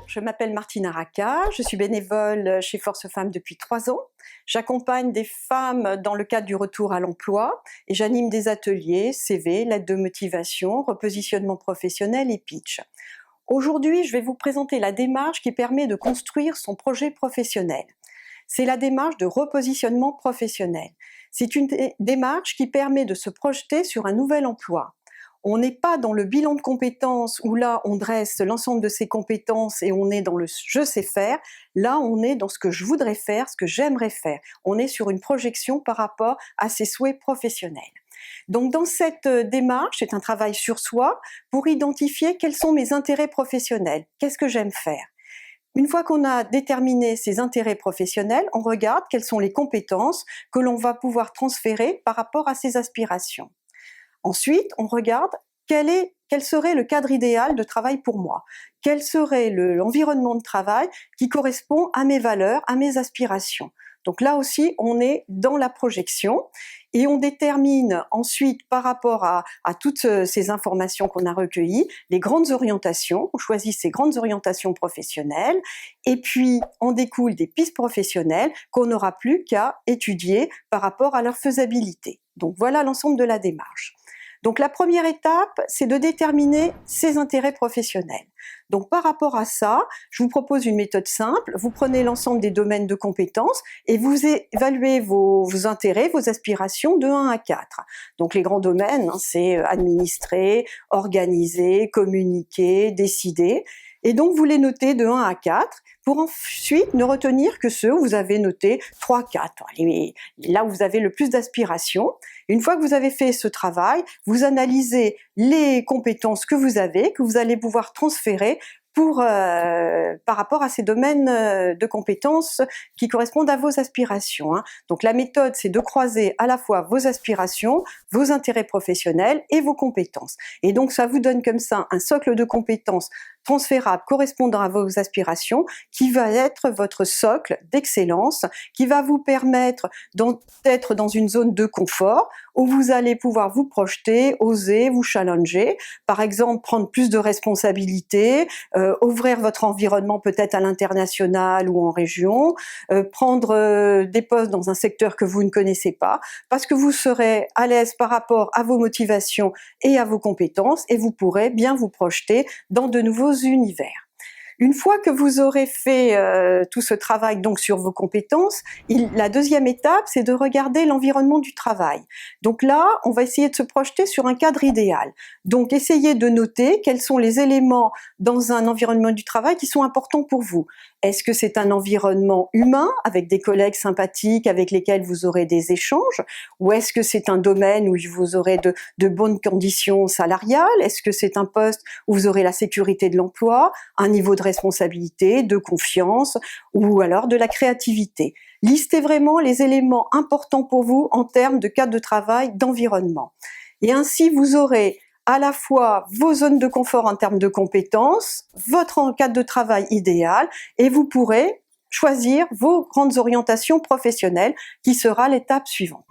Je m'appelle Martine Araka, je suis bénévole chez Force Femmes depuis 3 ans. J'accompagne des femmes dans le cadre du retour à l'emploi et j'anime des ateliers, CV, lettres de motivation, repositionnement professionnel et pitch. Aujourd'hui, je vais vous présenter la démarche qui permet de construire son projet professionnel. C'est la démarche de repositionnement professionnel. C'est une démarche qui permet de se projeter sur un nouvel emploi. On n'est pas dans le bilan de compétences où là on dresse l'ensemble de ses compétences et on est dans le je sais faire. Là on est dans ce que je voudrais faire, ce que j'aimerais faire. On est sur une projection par rapport à ses souhaits professionnels. Donc dans cette démarche, c'est un travail sur soi pour identifier quels sont mes intérêts professionnels, qu'est-ce que j'aime faire. Une fois qu'on a déterminé ses intérêts professionnels, on regarde quelles sont les compétences que l'on va pouvoir transférer par rapport à ses aspirations. Ensuite, on regarde quel serait le cadre idéal de travail pour moi, quel serait l'environnement de travail qui correspond à mes valeurs, à mes aspirations. Donc là aussi, on est dans la projection et on détermine ensuite par rapport à toutes ces informations qu'on a recueillies, les grandes orientations, on choisit ces grandes orientations professionnelles et puis on découle des pistes professionnelles qu'on n'aura plus qu'à étudier par rapport à leur faisabilité. Donc voilà l'ensemble de la démarche. Donc la première étape, c'est de déterminer ses intérêts professionnels. Donc par rapport à ça, je vous propose une méthode simple. Vous prenez l'ensemble des domaines de compétences et vous évaluez vos intérêts, vos aspirations de 1 à 4. Donc les grands domaines, c'est administrer, organiser, communiquer, décider. Et donc vous les notez de 1 à 4 pour ensuite ne retenir que ceux où vous avez noté 3, 4. Là où vous avez le plus d'aspiration. Une fois que vous avez fait ce travail, vous analysez les compétences que vous avez, que vous allez pouvoir transférer par rapport à ces domaines de compétences qui correspondent à vos aspirations. Donc la méthode, c'est de croiser à la fois vos aspirations, vos intérêts professionnels et vos compétences. Et donc ça vous donne comme ça un socle de compétences transférables correspondant à vos aspirations qui va être votre socle d'excellence, qui va vous permettre d'être dans une zone de confort où vous allez pouvoir vous projeter, oser, vous challenger, par exemple prendre plus de responsabilités, ouvrir votre environnement peut-être à l'international ou en région, prendre des postes dans un secteur que vous ne connaissez pas, parce que vous serez à l'aise par rapport à vos motivations et à vos compétences et vous pourrez bien vous projeter dans de nouveaux univers. Une fois que vous aurez fait tout ce travail donc sur vos compétences, la deuxième étape, c'est de regarder l'environnement du travail. Donc là, on va essayer de se projeter sur un cadre idéal. Donc essayez de noter quels sont les éléments dans un environnement du travail qui sont importants pour vous. Est-ce que c'est un environnement humain avec des collègues sympathiques avec lesquels vous aurez des échanges? Ou est-ce que c'est un domaine où vous aurez de bonnes conditions salariales? Est-ce que c'est un poste où vous aurez la sécurité de l'emploi, un niveau de responsabilité, de confiance ou alors de la créativité? Listez vraiment les éléments importants pour vous en termes de cadre de travail, d'environnement. Et ainsi, vous aurez à la fois vos zones de confort en termes de compétences, votre cadre de travail idéal, et vous pourrez choisir vos grandes orientations professionnelles qui sera l'étape suivante.